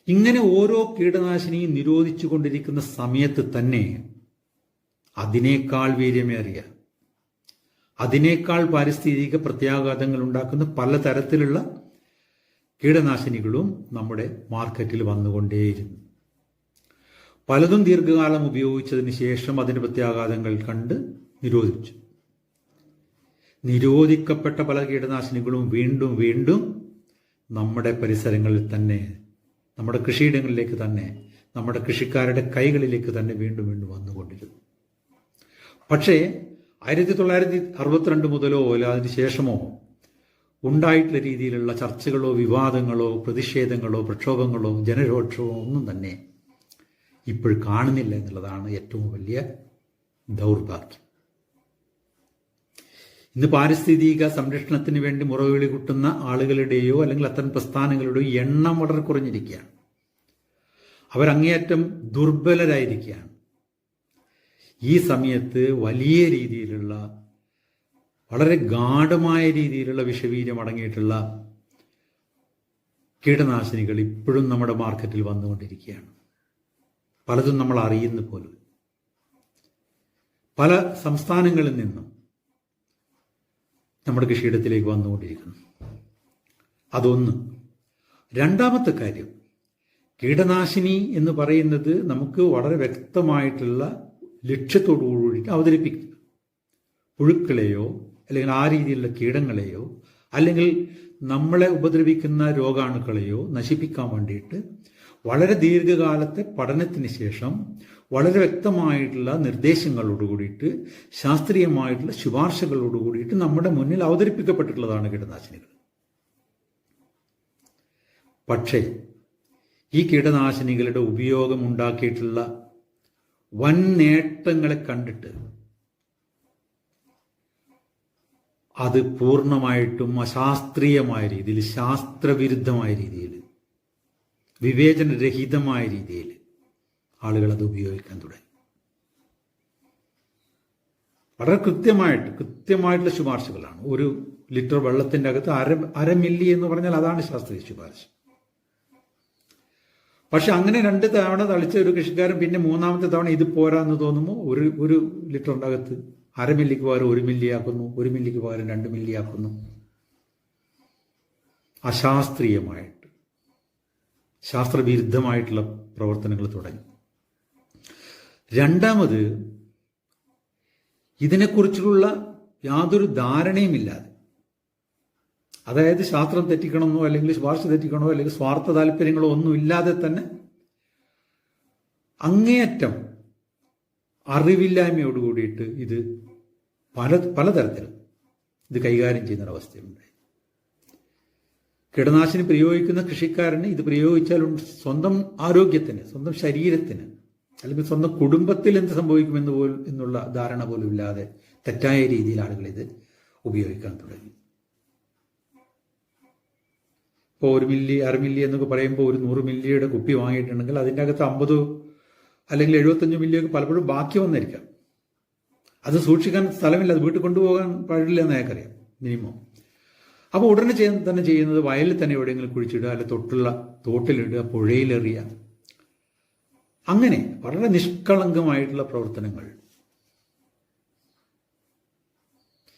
ഇങ്ങനെ ഓരോ കീടനാശിനിയും നിരോധിച്ചു കൊണ്ടിരിക്കുന്ന സമയത്ത് തന്നെ അതിനേക്കാൾ വീര്യമേറിയ, അതിനേക്കാൾ പാരിസ്ഥിതിക പ്രത്യാഘാതങ്ങൾ ഉണ്ടാക്കുന്ന പലതരത്തിലുള്ള കീടനാശിനികളും നമ്മുടെ മാർക്കറ്റിൽ വന്നുകൊണ്ടേയിരുന്നു. പലതും ദീർഘകാലം ഉപയോഗിച്ചതിന് ശേഷം അതിൻ്റെ പ്രത്യാഘാതങ്ങൾ കണ്ട് നിരോധിച്ചു. നിരോധിക്കപ്പെട്ട പല കീടനാശിനികളും വീണ്ടും വീണ്ടും നമ്മുടെ പരിസരങ്ങളിൽ തന്നെ, നമ്മുടെ കൃഷിയിടങ്ങളിലേക്ക് തന്നെ, നമ്മുടെ കൃഷിക്കാരുടെ കൈകളിലേക്ക് തന്നെ വീണ്ടും വീണ്ടും വന്നുകൊണ്ടിരുന്നു. പക്ഷേ 1962 മുതലോ അല്ല അതിന് ശേഷമോ ഉണ്ടായിട്ടുള്ള രീതിയിലുള്ള ചർച്ചകളോ വിവാദങ്ങളോ പ്രതിഷേധങ്ങളോ പ്രക്ഷോഭങ്ങളോ ജനരോക്ഷമോ ഒന്നും തന്നെ ഇപ്പോൾ കാണുന്നില്ല എന്നുള്ളതാണ് ഏറ്റവും വലിയ ദൗർഭാഗ്യം. ഇന്ന് പാരിസ്ഥിതിക സംരക്ഷണത്തിന് വേണ്ടി മുറവിളി കൂട്ടുന്ന ആളുകളുടെയോ അല്ലെങ്കിൽ അത്തരം പ്രസ്ഥാനങ്ങളുടെയോ എണ്ണം വളരെ കുറഞ്ഞിരിക്കുകയാണ്. അവരങ്ങേയറ്റം ദുർബലരായിരിക്കുകയാണ്. ഈ സമയത്ത് വലിയ രീതിയിലുള്ള, വളരെ ഗാഢമായ രീതിയിലുള്ള വിഷവീര്യം അടങ്ങിയിട്ടുള്ള കീടനാശിനികൾ ഇപ്പോഴും നമ്മുടെ മാർക്കറ്റിൽ വന്നുകൊണ്ടിരിക്കുകയാണ്. പലതും നമ്മൾ അറിയുന്ന പോലും. പല സംസ്ഥാനങ്ങളിൽ നിന്നും നമ്മുടെ കൃഷിയിടത്തിലേക്ക് വന്നുകൊണ്ടിരിക്കുന്നു. അതൊന്ന്. രണ്ടാമത്തെ കാര്യം, കീടനാശിനി എന്ന് പറയുന്നത് നമുക്ക് വളരെ വ്യക്തമായിട്ടുള്ള ലക്ഷ്യത്തോടു കൂടി അവതരിപ്പിക്കുക. പുഴുക്കളെയോ അല്ലെങ്കിൽ ആ രീതിയിലുള്ള കീടങ്ങളെയോ അല്ലെങ്കിൽ നമ്മളെ ഉപദ്രവിക്കുന്ന രോഗാണുക്കളെയോ നശിപ്പിക്കാൻ വേണ്ടിയിട്ട് വളരെ ദീർഘകാലത്തെ പഠനത്തിന് ശേഷം വളരെ വ്യക്തമായിട്ടുള്ള നിർദ്ദേശങ്ങളോട് കൂടിയിട്ട് ശാസ്ത്രീയമായിട്ടുള്ള ശുപാർശകളോട് കൂടിയിട്ട് നമ്മുടെ മുന്നിൽ അവതരിപ്പിക്കപ്പെട്ടിട്ടുള്ളതാണ് കീടനാശിനികൾ. പക്ഷേ ഈ കീടനാശിനികളുടെ ഉപയോഗം ഉണ്ടാക്കിയിട്ടുള്ള വൻ നേട്ടങ്ങളെ കണ്ടിട്ട് അത് പൂർണ്ണമായിട്ടും അശാസ്ത്രീയമായ രീതിയിൽ, ശാസ്ത്രവിരുദ്ധമായ രീതിയിൽ, വിവേചനരഹിതമായ രീതിയിൽ ആളുകൾ അത് ഉപയോഗിക്കാൻ തുടങ്ങി. വളരെ കൃത്യമായിട്ടുള്ള ശുപാർശകളാണ്. 1 ലിറ്റർ വെള്ളത്തിൻ്റെ അകത്ത് അര മില്ലി എന്ന് പറഞ്ഞാൽ അതാണ് ശാസ്ത്രീയ ശുപാർശ. പക്ഷെ അങ്ങനെ 2 തവണ തളിച്ച ഒരു കൃഷിക്കാരൻ പിന്നെ 3ാമത്തെ തവണ ഇത് പോരാന്ന് തോന്നുമ്പോൾ ഒരു ലിറ്ററിൻ്റെ അകത്ത് അര മില്ലിക്ക് പകരം 1 മില്ലി ആക്കുന്നു, 1 മില്ലിക്ക് പകരം 2 മില്ലി ആക്കുന്നു. അശാസ്ത്രീയമായിട്ട്, ശാസ്ത്രവിരുദ്ധമായിട്ടുള്ള പ്രവർത്തനങ്ങൾ തുടങ്ങി. രണ്ടാമത്, ഇതിനെക്കുറിച്ചുള്ള യാതൊരു ധാരണയുമില്ലാതെ, അതായത് ശാസ്ത്രം തെറ്റിക്കണമെന്നോ അല്ലെങ്കിൽ ശുപാർശ തെറ്റിക്കണോ അല്ലെങ്കിൽ സ്വാർത്ഥ താല്പര്യങ്ങളോ ഒന്നും ഇല്ലാതെ തന്നെ അങ്ങേയറ്റം അറിവില്ലായ്മയോട് കൂടിയിട്ട് ഇത് പലതരത്തിലും ഇത് കൈകാര്യം ചെയ്യുന്ന ഒരവസ്ഥയുണ്ടായി. കീടനാശിനി പ്രയോഗിക്കുന്ന കൃഷിക്കാരന് ഇത് പ്രയോഗിച്ചാൽ സ്വന്തം ആരോഗ്യത്തിന്, സ്വന്തം ശരീരത്തിന് അല്ലെങ്കിൽ സ്വന്തം കുടുംബത്തിൽ എന്ത് സംഭവിക്കുമെന്ന് എന്നുള്ള ധാരണ പോലും ഇല്ലാതെ തെറ്റായ രീതിയിൽ ആളുകൾ ഇത് ഉപയോഗിക്കാൻ തുടങ്ങി. ഇപ്പോൾ 1 മില്ലി, അര മില്ലി എന്നൊക്കെ പറയുമ്പോൾ ഒരു 100 മില്ലിയുടെ കുപ്പി വാങ്ങിയിട്ടുണ്ടെങ്കിൽ അതിൻ്റെ അകത്ത് 50 അല്ലെങ്കിൽ 75 മില്ലിയൊക്കെ പലപ്പോഴും ബാക്കി വന്നിരിക്കാം. അത് സൂക്ഷിക്കാൻ സ്ഥലമില്ല, അത് വീട്ടിൽ കൊണ്ടുപോകാൻ പാടില്ല എന്ന് ഞങ്ങൾക്കറിയാം മിനിമം. അപ്പോൾ ഉടനെ തന്നെ ചെയ്യുന്നത് വയലിൽ തന്നെ എവിടെയെങ്കിലും കുഴിച്ചിടുക, അല്ലെങ്കിൽ തൊട്ടുള്ള തോട്ടിലിടുക, പുഴയിലെറിയുക. അങ്ങനെ വളരെ നിഷ്കളങ്കമായിട്ടുള്ള പ്രവർത്തനങ്ങൾ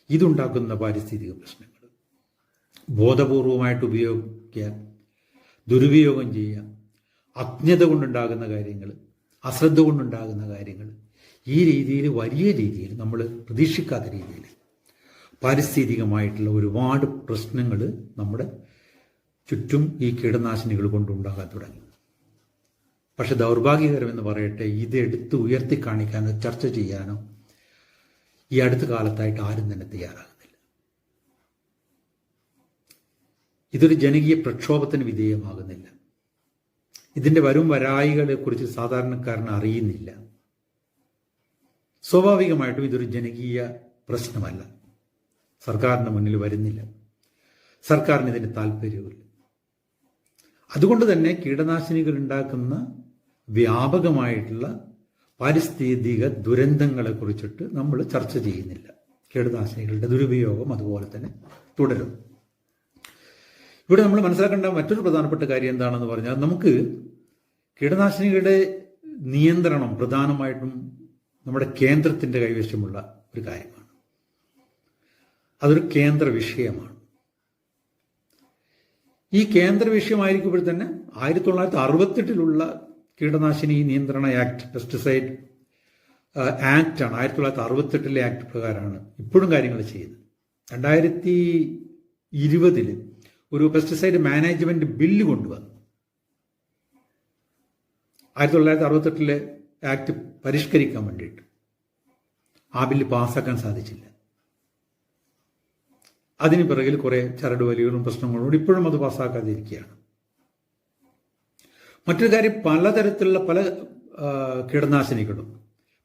ഇതുണ്ടാക്കുന്ന പാരിസ്ഥിതിക പ്രശ്നങ്ങൾ. ബോധപൂർവമായിട്ട് ഉപയോഗിക്കുക, ദുരുപയോഗം ചെയ്യുക, അജ്ഞത കൊണ്ടുണ്ടാകുന്ന കാര്യങ്ങൾ, അശ്രദ്ധ കൊണ്ടുണ്ടാകുന്ന കാര്യങ്ങൾ, ഈ രീതിയിൽ വലിയ രീതിയിൽ നമ്മൾ പ്രതീക്ഷിക്കാത്ത രീതിയിൽ പാരിസ്ഥിതികമായിട്ടുള്ള ഒരുപാട് പ്രശ്നങ്ങൾ നമ്മുടെ ചുറ്റും ഈ കീടനാശിനികൾ കൊണ്ടുണ്ടാകാൻ തുടങ്ങി. പക്ഷെ ദൗർഭാഗ്യകരമെന്ന് പറയട്ടെ, ഇതെടുത്ത് ഉയർത്തി കാണിക്കാനോ ചർച്ച ചെയ്യാനോ ഈ അടുത്ത കാലത്തായിട്ട് ആരും തന്നെ തയ്യാറാകുന്നില്ല. ഇതൊരു ജനകീയ പ്രക്ഷോഭത്തിന് വിധേയമാകുന്നില്ല. ഇതിൻ്റെ വരായികളെ കുറിച്ച് സാധാരണക്കാരന് അറിയുന്നില്ല. സ്വാഭാവികമായിട്ടും ഇതൊരു ജനകീയ പ്രശ്നമല്ല, സർക്കാരിന് മുന്നിൽ വരുന്നില്ല, സർക്കാരിന് ഇതിന് താല്പര്യവുമില്ല. അതുകൊണ്ട് തന്നെ കീടനാശിനികൾ ഉണ്ടാക്കുന്ന വ്യാപകമായിട്ടുള്ള പാരിസ്ഥിതിക ദുരന്തങ്ങളെ കുറിച്ചിട്ട് നമ്മൾ ചർച്ച ചെയ്യുന്നില്ല. കീടനാശിനികളുടെ ദുരുപയോഗം അതുപോലെ തന്നെ തുടരും. ഇവിടെ നമ്മൾ മനസ്സിലാക്കേണ്ട മറ്റൊരു പ്രധാനപ്പെട്ട കാര്യം എന്താണെന്ന് പറഞ്ഞാൽ, നമുക്ക് കീടനാശിനികളുടെ നിയന്ത്രണം പ്രധാനമായിട്ടും നമ്മുടെ കേന്ദ്രത്തിൻ്റെ കൈവശമുള്ള ഒരു കാര്യമാണ്. അതൊരു കേന്ദ്ര വിഷയമാണ്. ഈ കേന്ദ്ര വിഷയമായിരിക്കുമ്പോൾ തന്നെ 1968 കീടനാശിനി നിയന്ത്രണ ആക്ട്, പെസ്റ്റിസൈഡ് ആക്റ്റാണ്, 1968 ആക്ട് പ്രകാരമാണ് ഇപ്പോഴും കാര്യങ്ങൾ ചെയ്യുന്നത്. 2020 ഒരു പെസ്റ്റിസൈഡ് മാനേജ്മെന്റ് ബില്ല് കൊണ്ടുവന്നു. 1968 ആക്ട് പരിഷ്കരിക്കാൻ വേണ്ടിയിട്ട് ആ ബില്ല് പാസ്സാക്കാൻ സാധിച്ചില്ല. അതിന് പിറകിൽ കുറെ ചരടുവലികളും പ്രശ്നങ്ങളും ഇപ്പോഴും അത് പാസ്സാക്കാതിരിക്കുകയാണ്. മറ്റൊരു കാര്യം, പലതരത്തിലുള്ള പല കീടനാശിനികളും,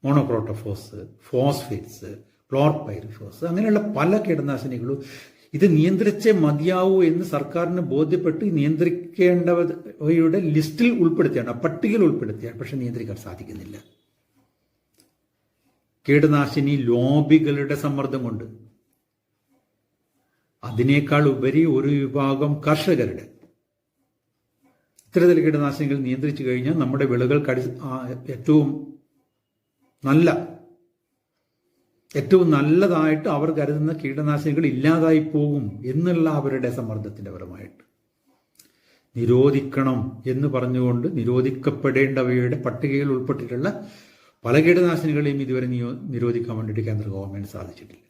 മോണോക്രോട്ടോഫോസ്, ഫോസ്ഫേറ്റ്സ്, ക്ലോർപൈറിഫോസ്, അങ്ങനെയുള്ള പല കീടനാശിനികളും ഇത് നിയന്ത്രിച്ചേ മതിയാവൂ എന്ന് സർക്കാരിന് ബോധ്യപ്പെട്ട് നിയന്ത്രിക്കേണ്ടവയുടെ ലിസ്റ്റിൽ ഉൾപ്പെടുത്തിയാണ്, പട്ടികയിൽ ഉൾപ്പെടുത്തിയാണ്. പക്ഷെ നിയന്ത്രിക്കാൻ സാധിക്കുന്നില്ല. കീടനാശിനി ലോബികളുടെ സമ്മർദ്ദം കൊണ്ട്, അതിനേക്കാൾ ഉപരി ഒരു വിഭാഗം കർഷകരുടെ, ഇത്തരത്തിൽ കീടനാശിനികൾ നിയന്ത്രിച്ചു കഴിഞ്ഞാൽ നമ്മുടെ വിളകൾ ഏറ്റവും നല്ലതായിട്ട് അവർ കരുതുന്ന കീടനാശിനികൾ ഇല്ലാതായി പോകും എന്നുള്ള അവരുടെ സമ്മർദ്ദത്തിന്റെ പരമായിട്ട് നിരോധിക്കണം എന്ന് പറഞ്ഞുകൊണ്ട് നിരോധിക്കപ്പെടേണ്ടവയുടെ പട്ടികയിൽ ഉൾപ്പെട്ടിട്ടുള്ള പല കീടനാശിനികളെയും ഇതുവരെ നിരോധിക്കാൻ വേണ്ടിയിട്ട് കേന്ദ്ര ഗവൺമെന്റ് സാധിച്ചിട്ടില്ല.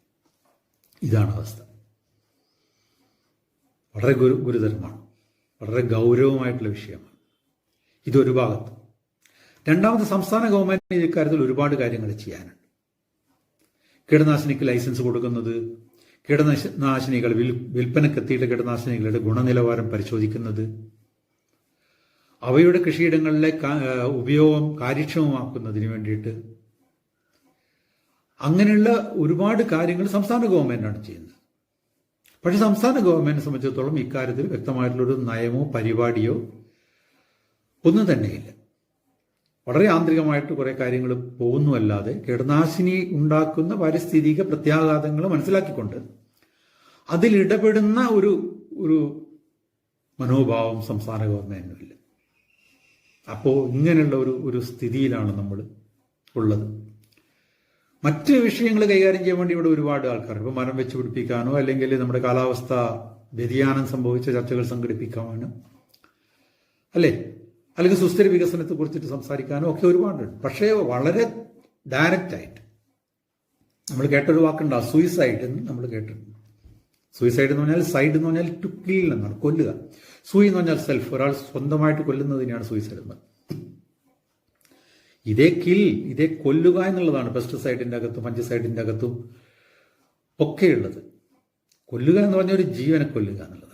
ഇതാണ് അവസ്ഥ. വളരെ ഗുരുതരമാണ്, വളരെ ഗൗരവമായിട്ടുള്ള വിഷയമാണ്. ഇതൊരു ഭാഗത്ത്. രണ്ടാമത്, സംസ്ഥാന ഗവൺമെന്റിന് ഇക്കാര്യത്തിൽ ഒരുപാട് കാര്യങ്ങൾ ചെയ്യാനുണ്ട്. കീടനാശിനിക്ക് ലൈസൻസ് കൊടുക്കുന്നത്, കീടനാശിനികൾ വിൽപ്പനക്കെത്തിയിട്ട് കീടനാശിനികളുടെ ഗുണനിലവാരം പരിശോധിക്കുന്നത്, അവയുടെ കൃഷിയിടങ്ങളിലെ ഉപയോഗം കാര്യക്ഷമമാക്കുന്നതിന് വേണ്ടിയിട്ട്, അങ്ങനെയുള്ള ഒരുപാട് കാര്യങ്ങൾ സംസ്ഥാന ഗവൺമെന്റാണ് ചെയ്യുന്നത്. പക്ഷെ സംസ്ഥാന ഗവൺമെന്റിനെ സംബന്ധിച്ചിടത്തോളം ഇക്കാര്യത്തിൽ വ്യക്തമായിട്ടുള്ളൊരു നയമോ പരിപാടിയോ ഒന്നും തന്നെയില്ല. വളരെ യാന്ത്രികമായിട്ട് കുറെ കാര്യങ്ങൾ പോകുന്നുവല്ലാതെ കീടനാശിനി ഉണ്ടാക്കുന്ന പാരിസ്ഥിതിക പ്രത്യാഘാതങ്ങൾ മനസ്സിലാക്കിക്കൊണ്ട് അതിലിടപെടുന്ന ഒരു മനോഭാവം സംസ്ഥാന ഗവൺമെന്റിനുമില്ല. അപ്പോൾ ഇങ്ങനെയുള്ള ഒരു സ്ഥിതിയിലാണ് നമ്മൾ ഉള്ളത്. മറ്റ് വിഷയങ്ങൾ കൈകാര്യം ചെയ്യാൻ വേണ്ടി ഇവിടെ ഒരുപാട് ആൾക്കാർ, ഇപ്പൊ മരം വെച്ച് പിടിപ്പിക്കാനോ അല്ലെങ്കിൽ നമ്മുടെ കാലാവസ്ഥ വ്യതിയാനം സംഭവിച്ച ചർച്ചകൾ സംഘടിപ്പിക്കാനോ അല്ലെങ്കിൽ സുസ്ഥിര വികസനത്തെ കുറിച്ചിട്ട് സംസാരിക്കാനോ ഒക്കെ ഒരുപാടുണ്ട്. പക്ഷേ വളരെ ഡയറക്റ്റ് ആയിട്ട് നമ്മൾ കേട്ടൊരു വാക്കുണ്ടാവും, സൂയിസൈഡ് എന്ന് നമ്മൾ കേട്ടിട്ടുണ്ട്. സൂയിസൈഡ് എന്ന് പറഞ്ഞാൽ, സൈഡ് എന്ന് പറഞ്ഞാൽ ടു കിൽ എന്നാണ്, കൊല്ലുക. സൂയി എന്ന് പറഞ്ഞാൽ സെൽഫ്, ഒരാൾ സ്വന്തമായിട്ട് കൊല്ലുന്നതിനെയാണ് സൂയിസൈഡ് എന്ന്. ഇതേ കൊല്ലുക എന്നുള്ളതാണ് പെസ്റ്റിസൈഡിന്റെ അകത്തും ഫംഗിസൈഡിന്റെ അകത്തും ഒക്കെയുള്ളത്. കൊല്ലുക എന്ന് പറഞ്ഞ ഒരു ജീവനെ കൊല്ലുക എന്നുള്ളതാണ്.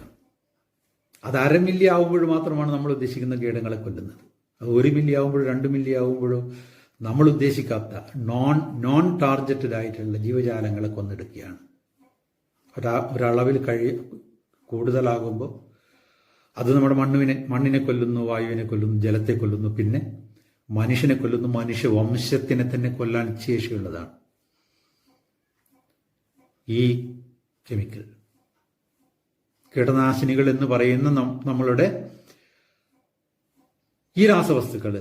അത് 1/2 മില്ലി ആവുമ്പോൾ മാത്രമാണ് നമ്മൾ ഉദ്ദേശിക്കുന്ന കീടങ്ങളെ കൊല്ലുന്നത്. അത് 1 മില്ലി ആവുമ്പോഴും 2 മില്ലി ആവുമ്പോഴും നമ്മൾ ഉദ്ദേശിക്കാത്ത നോൺ ടാർഗറ്റഡ് ആയിട്ടുള്ള ജീവജാലങ്ങളെ കൊന്നെടുക്കുകയാണ്. ഒരളവിൽ കൂടുതലാകുമ്പോൾ അത് നമ്മുടെ മണ്ണിനെ കൊല്ലുന്നു, വായുവിനെ കൊല്ലുന്നു, ജലത്തെ കൊല്ലുന്നു, പിന്നെ മനുഷ്യനെ കൊല്ലുന്നു. മനുഷ്യ വംശത്തിനെ തന്നെ കൊല്ലാൻ ശേഷിയുള്ളതാണ് ഈ കെമിക്കൽ. കീടനാശിനികൾ എന്ന് പറയുന്ന നമ്മളുടെ ഈ രാസവസ്തുക്കൾ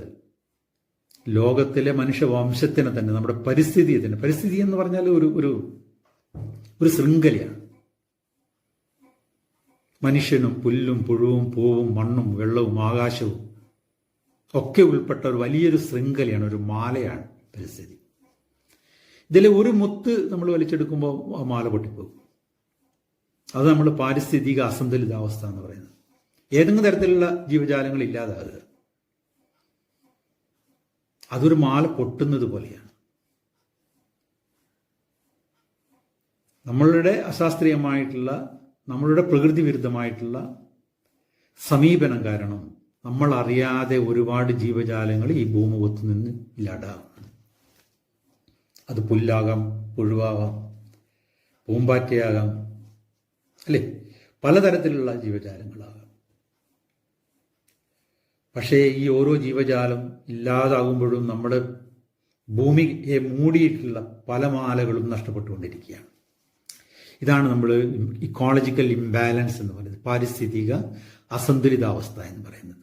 ലോകത്തിലെ മനുഷ്യവംശത്തിനെ തന്നെ, നമ്മുടെ പരിസ്ഥിതി എന്ന് പറഞ്ഞാൽ ഒരു ശൃംഖലയാണ്. മനുഷ്യനും പുല്ലും പുഴുവും പൂവും മണ്ണും വെള്ളവും ആകാശവും ഒക്കെ ഉൾപ്പെട്ട ഒരു വലിയൊരു ശൃംഖലയാണ്, ഒരു മാലയാണ് പരിസ്ഥിതി. ഇതിലെ ഒരു മുത്ത് നമ്മൾ വലിച്ചെടുക്കുമ്പോൾ ആ മാല പൊട്ടിപ്പോകും. അത് നമ്മൾ പാരിസ്ഥിതിക അസന്തുലിതാവസ്ഥ എന്ന് പറയുന്നത്. ഏതെങ്കിലും തരത്തിലുള്ള ജീവജാലങ്ങൾ ഇല്ലാതാകുക, അതൊരു മാല പൊട്ടുന്നത് പോലെയാണ്. നമ്മളുടെ അശാസ്ത്രീയമായിട്ടുള്ള, നമ്മളുടെ പ്രകൃതി വിരുദ്ധമായിട്ടുള്ള സമീപനം കാരണം നമ്മൾ അറിയാതെ ഒരുപാട് ജീവജാലങ്ങൾ ഈ ഭൂമുഖത്ത് നിന്ന് ഇല്ലാണ്ടാകും. അത് പുല്ലാകാം, പുഴുവാകാം, പൂമ്പാറ്റയാകാം, പലതരത്തിലുള്ള ജീവജാലങ്ങളാകാം. പക്ഷേ ഈ ഓരോ ജീവജാലം ഇല്ലാതാകുമ്പോഴും നമ്മുടെ ഭൂമിയെ മൂടിയിട്ടുള്ള പല മാലകളും നഷ്ടപ്പെട്ടുകൊണ്ടിരിക്കുകയാണ്. ഇതാണ് നമ്മൾ ഇക്കോളജിക്കൽ ഇംബാലൻസ് എന്ന് പറയുന്നത്, പാരിസ്ഥിതിക അസന്തുലിതാവസ്ഥ എന്ന് പറയുന്നത്.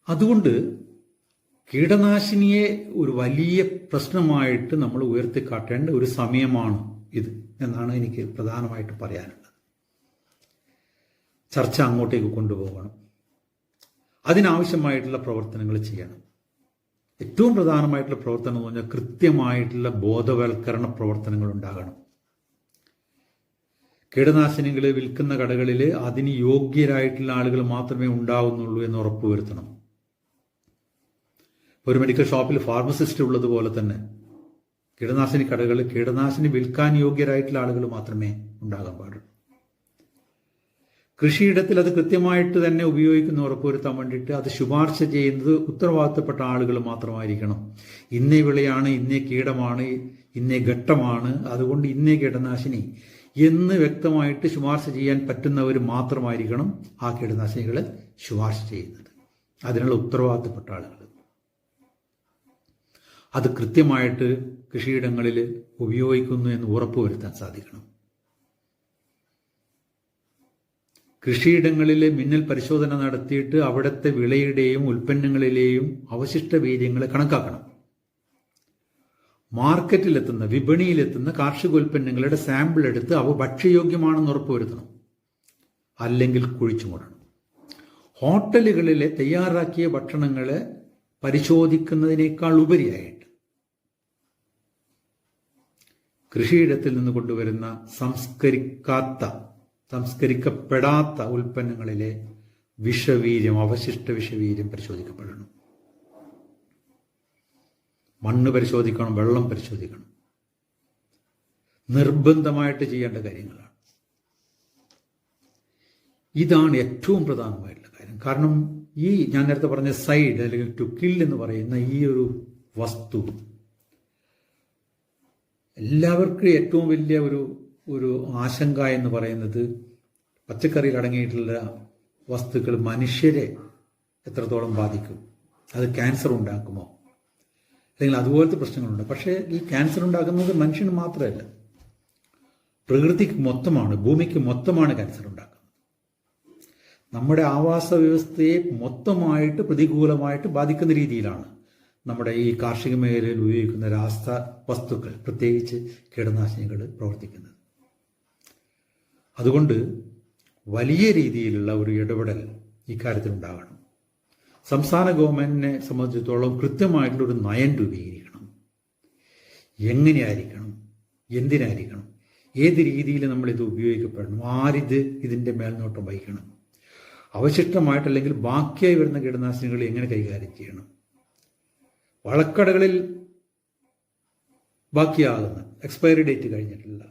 അതുകൊണ്ട് കീടനാശിനിയെ ഒരു വലിയ പ്രശ്നമായിട്ട് നമ്മൾ ഉയർത്തിക്കാട്ടേണ്ട ഒരു സമയമാണ് ഇത് എന്നാണ് എനിക്ക് പ്രധാനമായിട്ട് പറയാനുള്ളത്. ചർച്ച അങ്ങോട്ടേക്ക് കൊണ്ടുപോകണം, അതിനാവശ്യമായിട്ടുള്ള പ്രവർത്തനങ്ങൾ ചെയ്യണം. ഏറ്റവും പ്രധാനമായിട്ടുള്ള പ്രവർത്തനം എന്ന് പറഞ്ഞാൽ കൃത്യമായിട്ടുള്ള ബോധവൽക്കരണ പ്രവർത്തനങ്ങൾ ഉണ്ടാകണം. കീടനാശിനികൾ വിൽക്കുന്ന കടകളിൽ അതിന് യോഗ്യരായിട്ടുള്ള ആളുകൾ മാത്രമേ ഉണ്ടാവുന്നുള്ളൂ എന്ന് ഉറപ്പുവരുത്തണം. ഒരു മെഡിക്കൽ ഷോപ്പിൽ ഫാർമസിസ്റ്റ് ഉള്ളതുപോലെ തന്നെ കീടനാശിനി കടകളിൽ കീടനാശിനി വിൽക്കാൻ യോഗ്യരായിട്ടുള്ള ആളുകൾ മാത്രമേ ഉണ്ടാകാൻ പാടുള്ളൂ. കൃഷിയിടത്തിൽ അത് കൃത്യമായിട്ട് തന്നെ ഉപയോഗിക്കുന്ന ഉറപ്പുവരുത്താൻ വേണ്ടിയിട്ട് അത് ശുപാർശ ചെയ്യുന്നത് ഉത്തരവാദിത്തപ്പെട്ട ആളുകൾ മാത്രമായിരിക്കണം. ഇന്നേ വിളയാണ്, ഇന്നേ കീടമാണ്, ഇന്നേ ഘട്ടമാണ്, അതുകൊണ്ട് ഇന്നേ കീടനാശിനി എന്ന് വ്യക്തമായിട്ട് ശുപാർശ ചെയ്യാൻ പറ്റുന്നവർ മാത്രമായിരിക്കണം ആ കീടനാശിനികൾ ശുപാർശ ചെയ്യുന്നത്. അതിനുള്ള ഉത്തരവാദിത്തപ്പെട്ട ആളുകൾ അത് കൃത്യമായിട്ട് കൃഷിയിടങ്ങളിൽ ഉപയോഗിക്കുന്നു എന്ന് ഉറപ്പുവരുത്താൻ സാധിക്കണം. കൃഷിയിടങ്ങളിൽ മിന്നൽ പരിശോധന നടത്തിയിട്ട് അവിടുത്തെ വിളയുടെയും ഉൽപ്പന്നങ്ങളിലെയും അവശിഷ്ട വീര്യങ്ങൾ കണക്കാക്കണം. മാർക്കറ്റിലെത്തുന്ന, വിപണിയിലെത്തുന്ന കാർഷികോൽപ്പന്നങ്ങളുടെ സാമ്പിൾ എടുത്ത് അവ ഭക്ഷ്യയോഗ്യമാണെന്ന് ഉറപ്പുവരുത്തണം, അല്ലെങ്കിൽ കുഴിച്ചു മൂടണം. ഹോട്ടലുകളിലെ തയ്യാറാക്കിയ ഭക്ഷണങ്ങളെ പരിശോധിക്കുന്നതിനേക്കാൾ ഉപരിയായിട്ട് കൃഷിയിടത്തിൽ നിന്ന് കൊണ്ടുവരുന്ന സംസ്കരിക്കപ്പെടാത്ത ഉൽപ്പന്നങ്ങളിലെ വിഷവീര്യം, അവശിഷ്ട വിഷവീര്യം പരിശോധിക്കപ്പെടണം. മണ്ണ് പരിശോധിക്കണം, വെള്ളം പരിശോധിക്കണം. നിർബന്ധമായിട്ട് ചെയ്യേണ്ട കാര്യങ്ങളാണ്. ഇതാണ് ഏറ്റവും പ്രധാനമായിട്ടുള്ള കാര്യം. കാരണം ഈ ഞാൻ നേരത്തെ പറഞ്ഞ സൈഡ് അല്ലെങ്കിൽ ടു കിൽ എന്ന് പറയുന്ന ഈ ഒരു വസ്തു എല്ലാവർക്കും ഏറ്റവും വലിയ ഒരു ആശങ്ക എന്ന് പറയുന്നത് പച്ചക്കറിയിൽ അടങ്ങിയിട്ടുള്ള വസ്തുക്കൾ മനുഷ്യരെ എത്രത്തോളം ബാധിക്കും, അത് ക്യാൻസർ ഉണ്ടാക്കുമോ, അല്ലെങ്കിൽ അതുപോലത്തെ പ്രശ്നങ്ങളുണ്ട്. പക്ഷേ ഈ ക്യാൻസർ ഉണ്ടാക്കുന്നത് മനുഷ്യന് മാത്രമല്ല, പ്രകൃതിക്ക് മൊത്തമാണ്, ഭൂമിക്ക് മൊത്തമാണ് ക്യാൻസർ ഉണ്ടാക്കുന്നത്. നമ്മുടെ ആവാസ വ്യവസ്ഥയെ മൊത്തമായിട്ട് പ്രതികൂലമായിട്ട് ബാധിക്കുന്ന രീതിയിലാണ് നമ്മുടെ ഈ കാർഷിക മേഖലയിൽ ഉപയോഗിക്കുന്ന രാസവസ്തുക്കൾ, പ്രത്യേകിച്ച് കീടനാശിനികൾ പ്രവർത്തിക്കുന്നത്. അതുകൊണ്ട് വലിയ രീതിയിലുള്ള ഒരു ഇടപെടൽ ഇക്കാര്യത്തിൽ ഉണ്ടാകണം. സംസ്ഥാന ഗവൺമെന്റിനെ സംബന്ധിച്ചിടത്തോളം കൃത്യമായിട്ടുള്ള ഒരു നയം രൂപീകരിക്കണം. എങ്ങനെയായിരിക്കണം, എന്തിനായിരിക്കണം, ഏത് രീതിയിൽ നമ്മളിത് ഉപയോഗിക്കപ്പെടണം, ഇതിൻ്റെ മേൽനോട്ടം വഹിക്കണം, അവശിഷ്ടമായിട്ടല്ലെങ്കിൽ ബാക്കിയായി വരുന്ന കീടനാശിനികൾ എങ്ങനെ കൈകാര്യം ചെയ്യണം, വളക്കടകളിൽ ബാക്കിയാകുന്ന എക്സ്പയറി ഡേറ്റ് കഴിഞ്ഞിട്ടുള്ള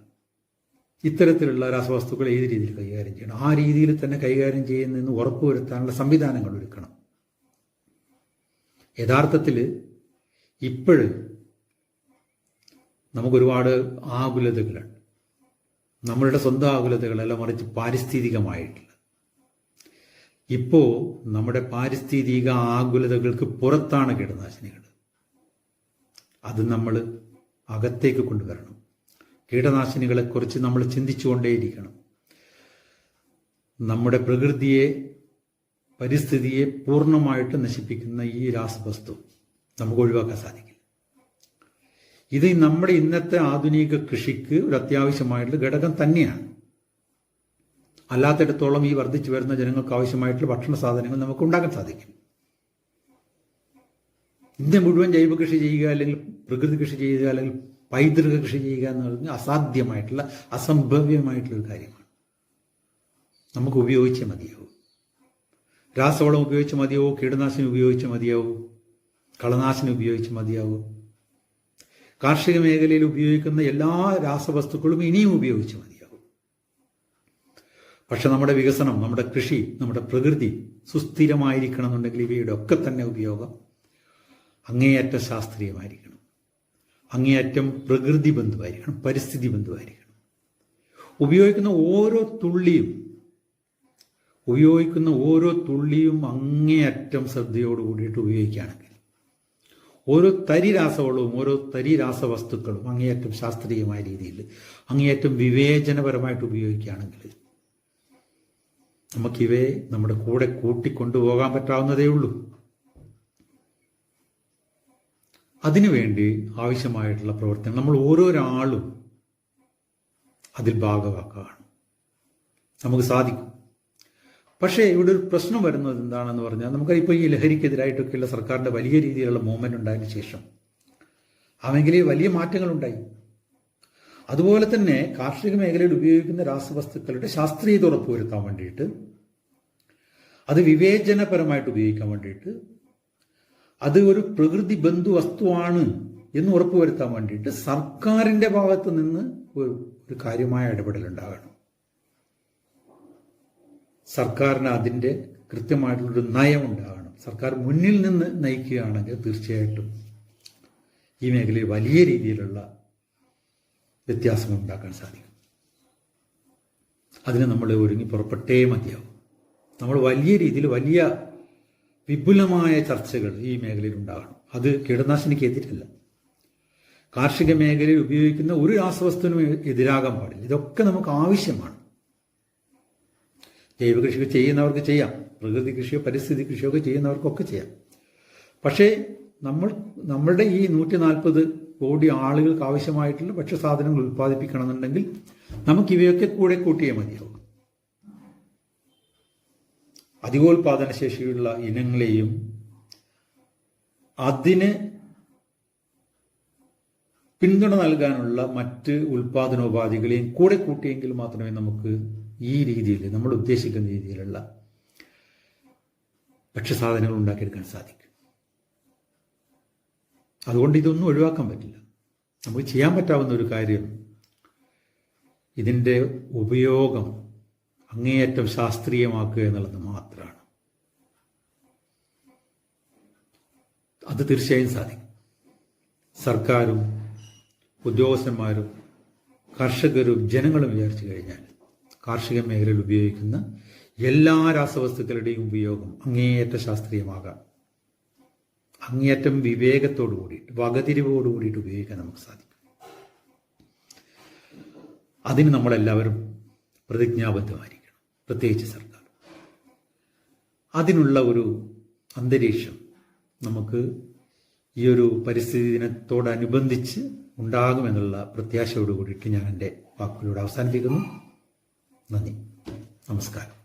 ഇത്തരത്തിലുള്ള രാസവസ്തുക്കൾ ഏത് രീതിയിൽ കൈകാര്യം ചെയ്യണം, ആ രീതിയിൽ തന്നെ കൈകാര്യം ചെയ്യുന്നതെന്ന് ഉറപ്പുവരുത്താനുള്ള സംവിധാനങ്ങൾ ഒരുക്കണം. യഥാർത്ഥത്തിൽ ഇപ്പോഴും നമുക്കൊരുപാട് ആകുലതകളുണ്ട്. നമ്മളുടെ സ്വന്തം ആകുലതകളല്ല, മറിച്ച് പാരിസ്ഥിതികമായിട്ടുള്ള. ഇപ്പോൾ നമ്മുടെ പാരിസ്ഥിതിക ആകുലതകൾക്ക് പുറത്താണ് കീടനാശിനികൾ. അത് നമ്മൾ അകത്തേക്ക് കൊണ്ടുവരണം. കീടനാശിനികളെക്കുറിച്ച് നമ്മൾ ചിന്തിച്ചുകൊണ്ടേയിരിക്കണം. നമ്മുടെ പ്രകൃതിയെ, പരിസ്ഥിതിയെ പൂർണ്ണമായിട്ട് നശിപ്പിക്കുന്ന ഈ രാസവസ്തു നമുക്ക് ഒഴിവാക്കാൻ സാധിക്കില്ല. ഇത് നമ്മുടെ ഇന്നത്തെ ആധുനിക കൃഷിക്ക് ഒരു അത്യാവശ്യമായിട്ടുള്ള ഘടകം തന്നെയാണ്. അല്ലാത്തിടത്തോളം ഈ വർദ്ധിച്ചു വരുന്ന ജനങ്ങൾക്ക് ആവശ്യമായിട്ടുള്ള ഭക്ഷണ സാധനങ്ങൾ നമുക്ക് ഉണ്ടാക്കാൻ സാധിക്കും. ഇന്ത്യ മുഴുവൻ ജൈവ കൃഷി ചെയ്യുക, അല്ലെങ്കിൽ പ്രകൃതി കൃഷി ചെയ്യുക, അല്ലെങ്കിൽ പൈതൃക കൃഷി ചെയ്യുക എന്ന് പറഞ്ഞാൽ അസാധ്യമായിട്ടുള്ള, അസംഭവ്യമായിട്ടുള്ളൊരു കാര്യമാണ്. നമുക്ക് ഉപയോഗിച്ചേ മതിയാവും. രാസവളം ഉപയോഗിച്ച് മതിയാവൂ, കീടനാശിനി ഉപയോഗിച്ച് മതിയാവൂ, കളനാശിനി ഉപയോഗിച്ച് മതിയാവൂ. കാർഷിക മേഖലയിൽ ഉപയോഗിക്കുന്ന എല്ലാ രാസവസ്തുക്കളും ഇനിയും ഉപയോഗിച്ച് മതിയാവും. പക്ഷെ നമ്മുടെ വികസനം, നമ്മുടെ കൃഷി, നമ്മുടെ പ്രകൃതി സുസ്ഥിരമായിരിക്കണം എന്നുണ്ടെങ്കിൽ ഇവയുടെ ഒക്കെ തന്നെ ഉപയോഗം അങ്ങേയറ്റം ശാസ്ത്രീയമായിരിക്കണം, അങ്ങേയറ്റം പ്രകൃതി ബന്ധുവായിരിക്കണം, പരിസ്ഥിതി ബന്ധുവായിരിക്കണം. ഉപയോഗിക്കുന്ന ഓരോ തുള്ളിയും അങ്ങേയറ്റം ശ്രദ്ധയോട് കൂടിയിട്ട് ഉപയോഗിക്കുകയാണെങ്കിൽ, ഓരോ തരി രാസവളവും ഓരോ തരി രാസവസ്തുക്കളും അങ്ങേയറ്റം ശാസ്ത്രീയമായ രീതിയിൽ, അങ്ങേയറ്റം വിവേചനപരമായിട്ട് ഉപയോഗിക്കുകയാണെങ്കിൽ നമുക്കിവയെ നമ്മുടെ കൂടെ കൂട്ടിക്കൊണ്ടുപോകാൻ പറ്റാവുന്നതേ ഉള്ളൂ. അതിനുവേണ്ടി ആവശ്യമായിട്ടുള്ള പ്രവർത്തനം നമ്മൾ ഓരോരാളും അതിൽ ഭാഗമാക്കുകയാണ്. നമുക്ക് സാധിക്കും. പക്ഷേ ഇവിടെ ഒരു പ്രശ്നം വരുന്നത് എന്താണെന്ന് പറഞ്ഞാൽ, നമുക്കിപ്പോൾ ഈ ലഹരിക്കെതിരായിട്ടൊക്കെയുള്ള സർക്കാരിൻ്റെ വലിയ രീതിയിലുള്ള മൂവ്മെന്റ് ഉണ്ടായതിനു ശേഷം ആ മേഖലയിൽ വലിയ മാറ്റങ്ങളുണ്ടായി. അതുപോലെ തന്നെ കാർഷിക മേഖലയിൽ ഉപയോഗിക്കുന്ന രാസവസ്തുക്കളുടെ ശാസ്ത്രീയത ഉറപ്പുവരുത്താൻ വേണ്ടിയിട്ട്, അത് വിവേചനപരമായിട്ട് ഉപയോഗിക്കാൻ വേണ്ടിയിട്ട്, അത് ഒരു പ്രകൃതി ബന്ധു വസ്തുവാണ് എന്ന് ഉറപ്പുവരുത്താൻ വേണ്ടിയിട്ട് സർക്കാരിൻ്റെ ഭാഗത്ത് നിന്ന് ഒരു കാര്യമായ ഇടപെടലുണ്ടാകണം. സർക്കാരിന് അതിൻ്റെ കൃത്യമായിട്ടുള്ളൊരു നയം ഉണ്ടാകണം. സർക്കാർ മുന്നിൽ നിന്ന് നയിക്കുകയാണെങ്കിൽ തീർച്ചയായിട്ടും ഈ മേഖലയിൽ വലിയ രീതിയിലുള്ള വ്യത്യാസങ്ങൾ ഉണ്ടാക്കാൻ സാധിക്കും. അതിന് നമ്മൾ ഒരുങ്ങി പുറപ്പെട്ടേ മതിയാവും. നമ്മൾ വലിയ രീതിയിൽ വലിയ വിപുലമായ ചർച്ചകൾ ഈ മേഖലയിൽ ഉണ്ടാകണം. അത് കീടനാശിനിക്കെതിരല്ല, കാർഷിക മേഖലയിൽ ഉപയോഗിക്കുന്ന ഒരു രാസവസ്തുവിനും എതിരാകാൻ പാടില്ല. ഇതൊക്കെ നമുക്ക് ആവശ്യമാണ്. ജൈവ കൃഷി ചെയ്യുന്നവർക്ക് ചെയ്യാം, പ്രകൃതി കൃഷിയോ പരിസ്ഥിതി കൃഷിയോ ഒക്കെ ചെയ്യുന്നവർക്കൊക്കെ ചെയ്യാം. പക്ഷേ നമ്മളുടെ ഈ 140 കോടി ആളുകൾക്ക് ആവശ്യമായിട്ടുള്ള ഭക്ഷ്യസാധനങ്ങൾ ഉൽപ്പാദിപ്പിക്കണമെന്നുണ്ടെങ്കിൽ നമുക്ക് ഇവയൊക്കെ കൂടെ കൂട്ടിയേ മതിയാവും. അധികോൽപാദന ശേഷിയുള്ള ഇനങ്ങളെയും അതിന് പിന്തുണ നൽകാനുള്ള മറ്റ് ഉൽപാദനോപാധികളെയും കൂടെ കൂട്ടിയെങ്കിൽ മാത്രമേ നമുക്ക് ഈ രീതിയിൽ നമ്മൾ ഉദ്ദേശിക്കുന്ന രീതിയിലുള്ള ഭക്ഷ്യസാധനങ്ങൾ ഉണ്ടാക്കിയെടുക്കാൻ സാധിക്കും. അതുകൊണ്ട് ഇതൊന്നും ഒഴിവാക്കാൻ പറ്റില്ല. നമുക്ക് ചെയ്യാൻ പറ്റാവുന്ന ഒരു കാര്യം ഇതിൻ്റെ ഉപയോഗം അങ്ങേയറ്റം ശാസ്ത്രീയമാക്കുക എന്നുള്ളത് മാത്രമാണ്. അത് തീർച്ചയായും സാധിക്കും. സർക്കാരും ഉദ്യോഗസ്ഥന്മാരും കർഷകരും ജനങ്ങളും വിചാരിച്ചു കഴിഞ്ഞാൽ കാർഷിക മേഖലയിൽ ഉപയോഗിക്കുന്ന എല്ലാ രാസവസ്തുക്കളുടെയും ഉപയോഗം അങ്ങേയറ്റം ശാസ്ത്രീയമാകാം, അങ്ങേയറ്റം വിവേകത്തോടു കൂടിയിട്ട് വകതിരിവോടു കൂടിയിട്ട് ഉപയോഗിക്കാൻ നമുക്ക് സാധിക്കും. അതിന് നമ്മളെല്ലാവരും പ്രതിജ്ഞാബദ്ധമായിരിക്കണം, പ്രത്യേകിച്ച് സർക്കാർ. അതിനുള്ള ഒരു അന്തരീക്ഷം നമുക്ക് ഈ ഒരു പരിസ്ഥിതി ദിനത്തോടനുബന്ധിച്ച് ഉണ്ടാകുമെന്നുള്ള പ്രത്യാശയോട് കൂടിയിട്ട് ഞാൻ എൻ്റെ വാക്കുകളോട് അവസാനിപ്പിക്കുന്നു. നന്ദി, നമസ്കാരം.